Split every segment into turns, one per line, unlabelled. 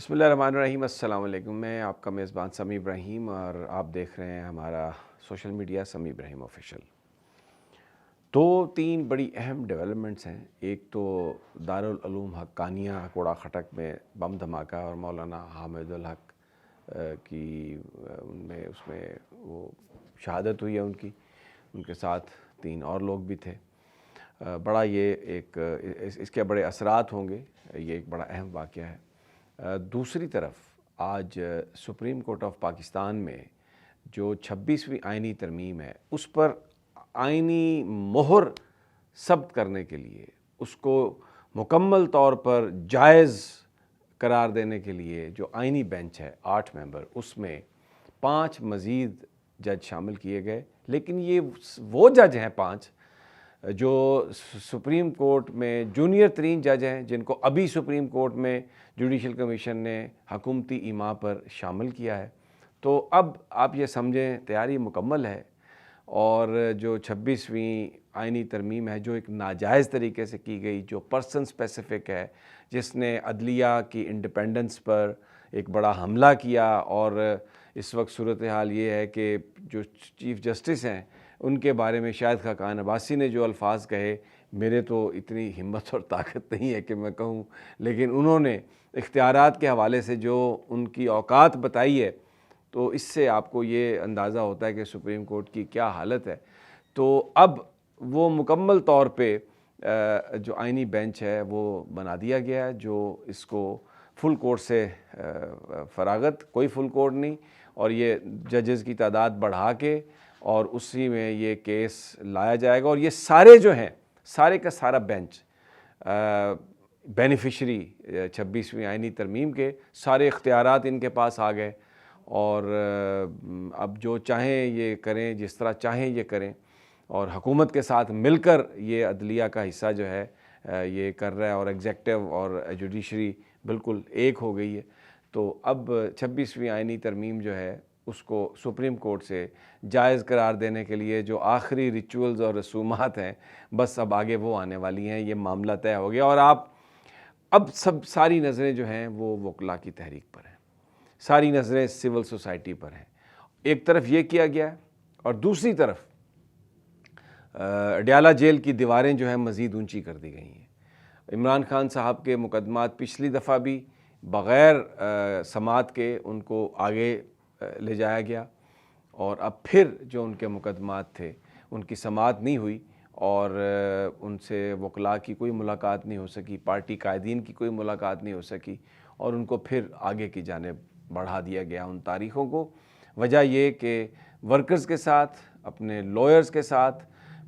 بسم اللہ الرحمن الرحیم۔ السلام علیکم۔ میں آپ کا میزبان سمیع ابراہیم اور آپ دیکھ رہے ہیں ہمارا سوشل میڈیا سمیع ابراہیم آفیشیل۔ دو تین بڑی اہم ڈیولپمنٹس ہیں۔ ایک تو دارالعلوم حقانیہ کوڑا خٹک میں بم دھماکہ اور مولانا حامد الحق کی اس میں وہ شہادت ہوئی ہے ان کے ساتھ 3 اور لوگ بھی تھے۔ بڑا یہ ایک اس کے بڑے اثرات ہوں گے، یہ ایک بڑا اہم واقعہ ہے۔ دوسری طرف آج سپریم کورٹ آف پاکستان میں جو 26ویں آئینی ترمیم ہے اس پر آئینی مہر ثبت کرنے کے لیے، اس کو مکمل طور پر جائز قرار دینے کے لیے جو آئینی بینچ ہے 8 ممبر، اس میں 5 مزید جج شامل کیے گئے۔ لیکن یہ وہ جج ہیں 5 جو سپریم کورٹ میں جونیئر ترین جج ہیں، جن کو ابھی سپریم کورٹ میں جوڈیشل کمیشن نے حکومتی ایما پر شامل کیا ہے۔ تو اب آپ یہ سمجھیں تیاری مکمل ہے، اور جو 26ویں آئینی ترمیم ہے جو ایک ناجائز طریقے سے کی گئی، جو پرسن اسپیسیفک ہے، جس نے عدلیہ کی انڈیپینڈنس پر ایک بڑا حملہ کیا، اور اس وقت صورتحال یہ ہے کہ جو چیف جسٹس ہیں ان کے بارے میں شاہد خاقان عباسی نے جو الفاظ کہے، میرے تو اتنی ہمت اور طاقت نہیں ہے کہ میں کہوں، لیکن انہوں نے اختیارات کے حوالے سے جو ان کی اوقات بتائی ہے، تو اس سے آپ کو یہ اندازہ ہوتا ہے کہ سپریم کورٹ کی کیا حالت ہے۔ تو اب وہ مکمل طور پہ جو آئینی بینچ ہے وہ بنا دیا گیا ہے، جو اس کو فل کورٹ سے فراغت، کوئی فل کورٹ نہیں، اور یہ ججز کی تعداد بڑھا کے اور اسی میں یہ کیس لایا جائے گا۔ اور یہ سارے جو ہیں، سارے کا سارا بینچ بینیفیشری 26ویں آئینی ترمیم کے سارے اختیارات ان کے پاس آ گئے، اور اب جو چاہیں یہ کریں، جس طرح چاہیں یہ کریں، اور حکومت کے ساتھ مل کر یہ عدلیہ کا حصہ جو ہے یہ کر رہا ہے، اور ایگزیکٹو اور جوڈیشری بالکل ایک ہو گئی ہے۔ تو اب 26ویں آئینی ترمیم جو ہے اس کو سپریم کورٹ سے جائز قرار دینے کے لیے جو آخری ریچولز اور رسومات ہیں، بس اب آگے وہ آنے والی ہیں۔ یہ معاملہ طے ہو گیا، اور اب ساری نظریں جو ہیں وہ وکلاء کی تحریک پر ہیں، ساری نظریں سول سوسائٹی پر ہیں۔ ایک طرف یہ کیا گیا ہے، اور دوسری طرف اڈیالہ جیل کی دیواریں جو ہیں مزید اونچی کر دی گئی ہیں۔ عمران خان صاحب کے مقدمات پچھلی دفعہ بھی بغیر سماعت کے ان کو آگے لے جایا گیا، اور اب پھر جو ان کے مقدمات تھے ان کی سماعت نہیں ہوئی، اور ان سے وکلاء کی کوئی ملاقات نہیں ہو سکی، پارٹی قائدین کی کوئی ملاقات نہیں ہو سکی، اور ان کو پھر آگے کی جانب بڑھا دیا گیا ان تاریخوں کو۔ وجہ یہ کہ ورکرز کے ساتھ، اپنے لائرز کے ساتھ،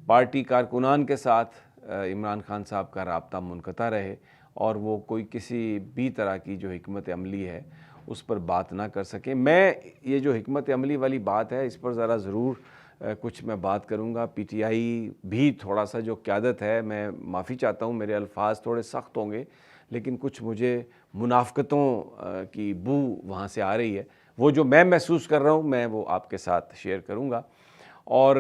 پارٹی کارکنان کے ساتھ عمران خان صاحب کا رابطہ منقطع رہے، اور وہ کوئی کسی بھی طرح کی جو حکمت عملی ہے اس پر بات نہ کر سکیں۔ میں یہ جو حکمت عملی والی بات ہے اس پر ذرا ضرور کچھ میں بات کروں گا۔ پی ٹی آئی بھی تھوڑا سا جو قیادت ہے، میں معافی چاہتا ہوں، میرے الفاظ تھوڑے سخت ہوں گے، لیکن کچھ مجھے منافقتوں کی بو وہاں سے آ رہی ہے، وہ جو میں محسوس کر رہا ہوں میں وہ آپ کے ساتھ شیئر کروں گا۔ اور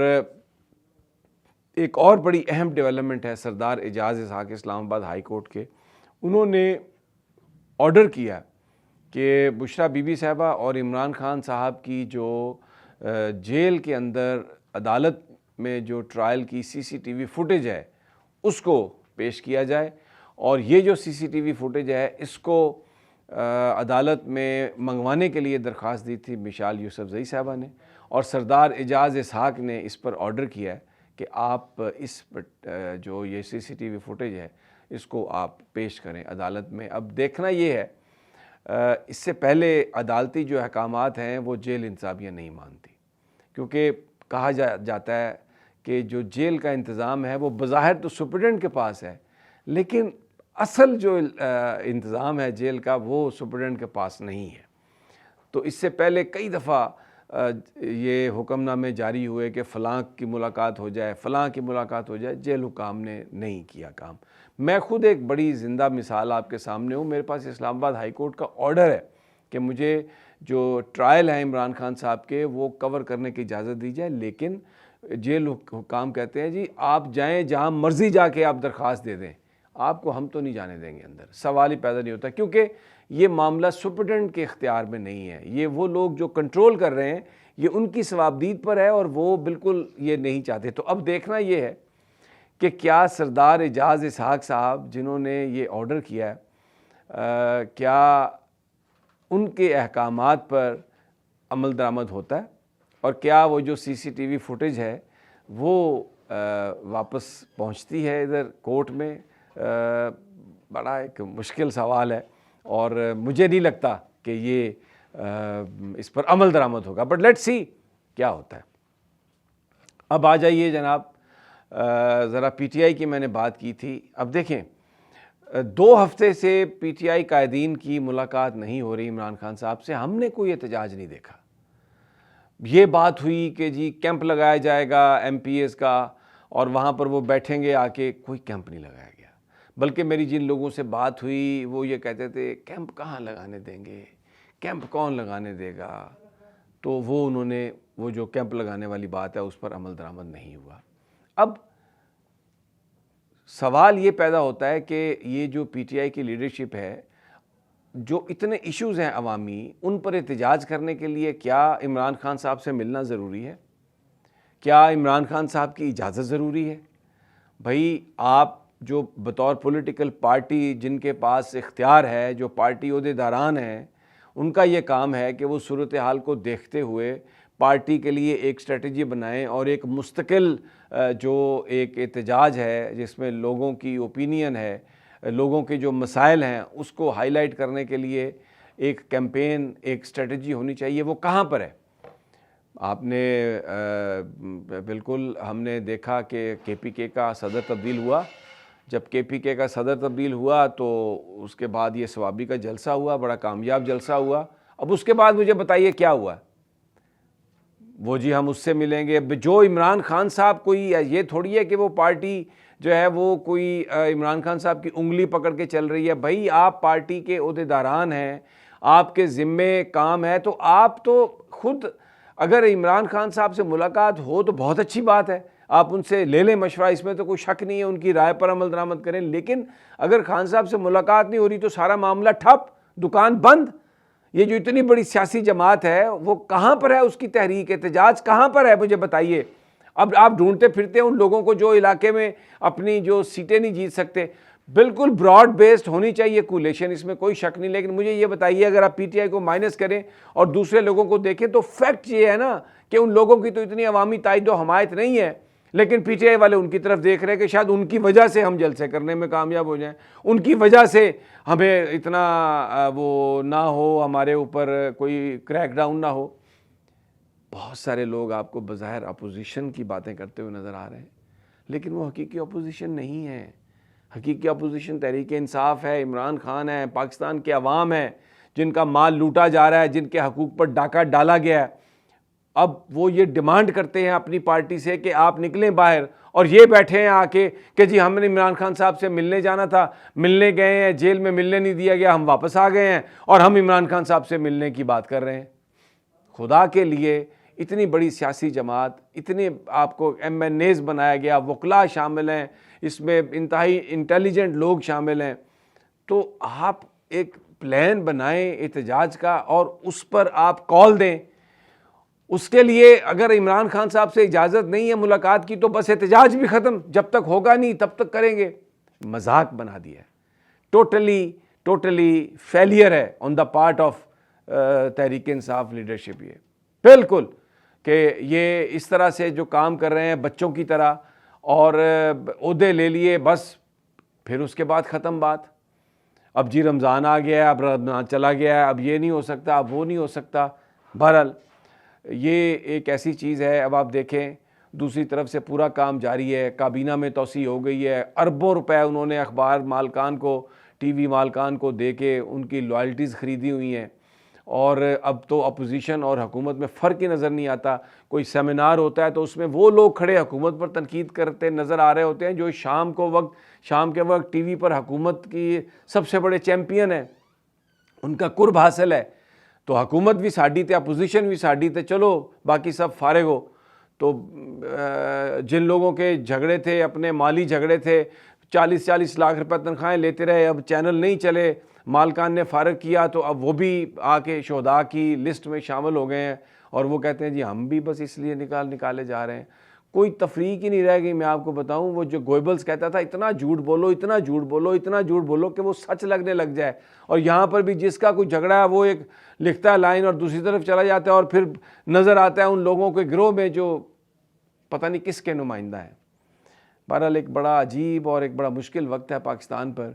ایک اور بڑی اہم ڈیولپمنٹ ہے سردار اعجاز اسحاق اسلام آباد ہائی کورٹ کے۔ انہوں نے آرڈر کیا کہ بشریٰ بی بی صاحبہ اور عمران خان صاحب کی جو جیل کے اندر عدالت میں جو ٹرائل کی سی سی ٹی وی فوٹیج ہے اس کو پیش کیا جائے، اور یہ جو سی سی ٹی وی فوٹیج ہے اس کو عدالت میں منگوانے کے لیے درخواست دی تھی مشال یوسف زئی صاحبہ نے، اور سردار اعجاز اسحاق نے اس پر آرڈر کیا ہے کہ آپ اس جو یہ سی سی ٹی وی فوٹیج ہے اس کو آپ پیش کریں عدالت میں۔ اب دیکھنا یہ ہے، اس سے پہلے عدالتی جو احکامات ہیں وہ جیل انتظامیہ نہیں مانتی، کیونکہ کہا جاتا ہے کہ جو جیل کا انتظام ہے وہ بظاہر تو سپرڈنٹ کے پاس ہے، لیکن اصل جو انتظام ہے جیل کا وہ سپرڈنٹ کے پاس نہیں ہے۔ تو اس سے پہلے کئی دفعہ یہ حکم نامے جاری ہوئے کہ فلاں کی ملاقات ہو جائے، فلاں کی ملاقات ہو جائے، جیل حکام نے نہیں کیا کام۔ میں خود ایک بڑی زندہ مثال آپ کے سامنے ہوں۔ میرے پاس اسلام آباد ہائی کورٹ کا آرڈر ہے کہ مجھے جو ٹرائل ہے عمران خان صاحب کے وہ کور کرنے کی اجازت دی جائے، لیکن جیل حکام کہتے ہیں جی آپ جائیں جہاں مرضی جا کے آپ درخواست دے دیں، آپ کو ہم تو نہیں جانے دیں گے اندر، سوال ہی پیدا نہیں ہوتا، کیونکہ یہ معاملہ سپرنٹینڈنٹ کے اختیار میں نہیں ہے. یہ وہ لوگ جو کنٹرول کر رہے ہیں یہ ان کی ثوابدید پر ہے اور وہ بالکل یہ نہیں چاہتے. تو اب دیکھنا یہ ہے کہ کیا سردار اعجاز اسحاق صاحب جنہوں نے یہ آرڈر کیا ہے کیا ان کے احکامات پر عمل درآمد ہوتا ہے، اور کیا وہ جو سی سی ٹی وی فوٹیج ہے وہ واپس پہنچتی ہے ادھر کورٹ میں. بڑا ایک مشکل سوال ہے اور مجھے نہیں لگتا کہ یہ اس پر عمل درآمد ہوگا، بٹ لیٹس سی کیا ہوتا ہے. اب آ جائیے جناب، ذرا پی ٹی آئی کی میں نے بات کی تھی. اب دیکھیں 2 ہفتے سے پی ٹی آئی قائدین کی ملاقات نہیں ہو رہی عمران خان صاحب سے. ہم نے کوئی احتجاج نہیں دیکھا. یہ بات ہوئی کہ جی کیمپ لگایا جائے گا ایم پی ایز کا اور وہاں پر وہ بیٹھیں گے آ کے، کوئی کیمپ نہیں لگایا گیا. بلکہ میری جن لوگوں سے بات ہوئی وہ یہ کہتے تھے کیمپ کہاں لگانے دیں گے، کیمپ کون لگانے دے گا. تو انہوں نے وہ جو کیمپ لگانے والی بات ہے اس پر عمل درآمد نہیں ہوا. اب سوال یہ پیدا ہوتا ہے کہ یہ جو پی ٹی آئی کی لیڈرشپ ہے، جو اتنے ایشوز ہیں عوامی، ان پر احتجاج کرنے کے لیے کیا عمران خان صاحب سے ملنا ضروری ہے؟ کیا عمران خان صاحب کی اجازت ضروری ہے؟ بھائی آپ جو بطور پولیٹیکل پارٹی جن کے پاس اختیار ہے، جو پارٹی عہدیداران ہیں، ان کا یہ کام ہے کہ وہ صورتحال کو دیکھتے ہوئے پارٹی کے لیے ایک اسٹریٹجی بنائیں اور ایک مستقل جو ایک احتجاج ہے جس میں لوگوں کی اوپینین ہے، لوگوں کے جو مسائل ہیں اس کو ہائی لائٹ کرنے کے لیے ایک کیمپین، ایک اسٹریٹجی ہونی چاہیے. وہ کہاں پر ہے؟ آپ نے بالکل ہم نے دیکھا کہ کے پی کے کا صدر تبدیل ہوا. جب کے پی کے کا صدر تبدیل ہوا تو اس کے بعد یہ ثوابی کا جلسہ ہوا، بڑا کامیاب جلسہ ہوا. اب اس کے بعد مجھے بتائیے کیا ہوا؟ وہ جی ہم اس سے ملیں گے. جو عمران خان صاحب کوئی یہ تھوڑی ہے کہ وہ پارٹی جو ہے وہ کوئی عمران خان صاحب کی انگلی پکڑ کے چل رہی ہے. بھائی آپ پارٹی کے عہدیداران ہیں، آپ کے ذمے کام ہے، تو آپ تو خود اگر عمران خان صاحب سے ملاقات ہو تو بہت اچھی بات ہے، آپ ان سے لے لیں مشورہ، اس میں تو کوئی شک نہیں ہے، ان کی رائے پر عمل درآمد کریں. لیکن اگر خان صاحب سے ملاقات نہیں ہو رہی تو سارا معاملہ ٹھپ، دکان بند. یہ جو اتنی بڑی سیاسی جماعت ہے وہ کہاں پر ہے؟ اس کی تحریک احتجاج کہاں پر ہے؟ مجھے بتائیے. اب آپ ڈھونڈتے پھرتے ہیں ان لوگوں کو جو علاقے میں اپنی جو سیٹیں نہیں جیت سکتے. بالکل براڈ بیسڈ ہونی چاہیے کولیشن، اس میں کوئی شک نہیں. لیکن مجھے یہ بتائیے اگر آپ پی ٹی آئی کو مائنس کریں اور دوسرے لوگوں کو دیکھیں تو فیکٹ یہ ہے نا کہ ان لوگوں کی تو اتنی عوامی تائید و حمایت نہیں ہے، لیکن پی ٹی آئی والے ان کی طرف دیکھ رہے ہیں کہ شاید ان کی وجہ سے ہم جلسے کرنے میں کامیاب ہو جائیں، ان کی وجہ سے ہمیں اتنا وہ نہ ہو، ہمارے اوپر کوئی کریک ڈاؤن نہ ہو. بہت سارے لوگ آپ کو بظاہر اپوزیشن کی باتیں کرتے ہوئے نظر آ رہے ہیں، لیکن وہ حقیقی اپوزیشن نہیں ہے. حقیقی اپوزیشن تحریک انصاف ہے، عمران خان ہے، پاکستان کے عوام ہیں جن کا مال لوٹا جا رہا ہے، جن کے حقوق پر ڈاکہ ڈالا گیا ہے. اب وہ یہ ڈیمانڈ کرتے ہیں اپنی پارٹی سے کہ آپ نکلیں باہر، اور یہ بیٹھے ہیں آ کے کہ جی ہم نے عمران خان صاحب سے ملنے جانا تھا، ملنے گئے ہیں، جیل میں ملنے نہیں دیا گیا، ہم واپس آ گئے ہیں اور ہم عمران خان صاحب سے ملنے کی بات کر رہے ہیں. خدا کے لیے اتنی بڑی سیاسی جماعت، اتنے آپ کو ایم این ایز بنایا گیا، وکلاء شامل ہیں اس میں، انتہائی انٹیلیجنٹ لوگ شامل ہیں، تو آپ ایک پلان بنائیں احتجاج کا اور اس پر آپ کال دیں. اس کے لیے اگر عمران خان صاحب سے اجازت نہیں ہے ملاقات کی تو بس احتجاج بھی ختم، جب تک ہوگا نہیں تب تک کریں گے. مذاق بنا دیا ہے. ٹوٹلی فیلئر ہے آن the part of Tehreek Insaf leadership. یہ بالکل کہ یہ اس طرح سے جو کام کر رہے ہیں بچوں کی طرح، اور عہدے لے لیے بس، پھر اس کے بعد ختم بات. اب جی رمضان آ گیا ہے، اب رمضان چلا گیا ہے، اب یہ نہیں ہو سکتا، اب وہ نہیں ہو سکتا. بہرحال یہ ایک ایسی چیز ہے. اب آپ دیکھیں دوسری طرف سے پورا کام جاری ہے، کابینہ میں توسیع ہو گئی ہے، اربوں روپے انہوں نے اخبار مالکان کو، ٹی وی مالکان کو دے کے ان کی لائلٹیز خریدی ہوئی ہیں. اور اب تو اپوزیشن اور حکومت میں فرق ہی نظر نہیں آتا. کوئی سیمینار ہوتا ہے تو اس میں وہ لوگ کھڑے حکومت پر تنقید کرتے نظر آ رہے ہوتے ہیں جو شام کے وقت ٹی وی پر حکومت کی سب سے بڑے چیمپئن ہیں، ان کا قرب حاصل ہے. تو حکومت بھی ساڈی تے، اپوزیشن بھی ساڈی تے، چلو باقی سب فارغ ہو. تو جن لوگوں کے جھگڑے تھے، اپنے مالی جھگڑے تھے، 40 لاکھ روپے تنخواہیں لیتے رہے، اب چینل نہیں چلے، مالکان نے فارغ کیا تو اب وہ بھی آ کے شہداء کی لسٹ میں شامل ہو گئے ہیں، اور وہ کہتے ہیں جی ہم بھی بس اس لیے نکالے جا رہے ہیں۔ کوئی تفریق ہی نہیں رہ گئی۔ میں آپ کو بتاؤں، وہ جو گوئبلز کہتا تھا اتنا جھوٹ بولو، اتنا جھوٹ بولو، اتنا جھوٹ بولو کہ وہ سچ لگنے لگ جائے، اور یہاں پر بھی جس کا کوئی جھگڑا ہے وہ ایک لکھتا ہے لائن اور دوسری طرف چلا جاتا ہے، اور پھر نظر آتا ہے ان لوگوں کے گروہ میں جو پتہ نہیں کس کے نمائندہ ہیں۔ بہرحال ایک بڑا عجیب اور ایک بڑا مشکل وقت ہے پاکستان پر،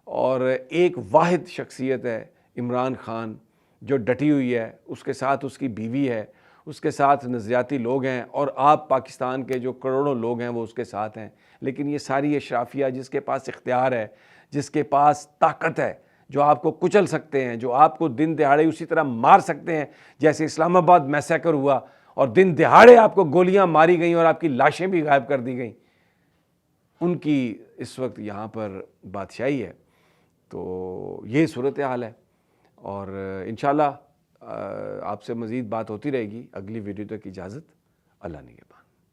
اور ایک واحد شخصیت ہے عمران خان جو ڈٹی ہوئی ہے، اس کے ساتھ اس کی بیوی ہے، اس کے ساتھ نظریاتی لوگ ہیں، اور آپ پاکستان کے جو کروڑوں لوگ ہیں وہ اس کے ساتھ ہیں۔ لیکن یہ ساری اشرافیہ جس کے پاس اختیار ہے، جس کے پاس طاقت ہے، جو آپ کو کچل سکتے ہیں، جو آپ کو دن دہاڑے اسی طرح مار سکتے ہیں جیسے اسلام آباد میسیکر ہوا اور دن دہاڑے آپ کو گولیاں ماری گئیں اور آپ کی لاشیں بھی غائب کر دی گئیں، ان کی اس وقت یہاں پر بادشاہی ہے۔ تو یہ صورتحال ہے، اور انشاءاللہ آپ سے مزید بات ہوتی رہے گی۔ اگلی ویڈیو تک اجازت، اللہ نگہبان۔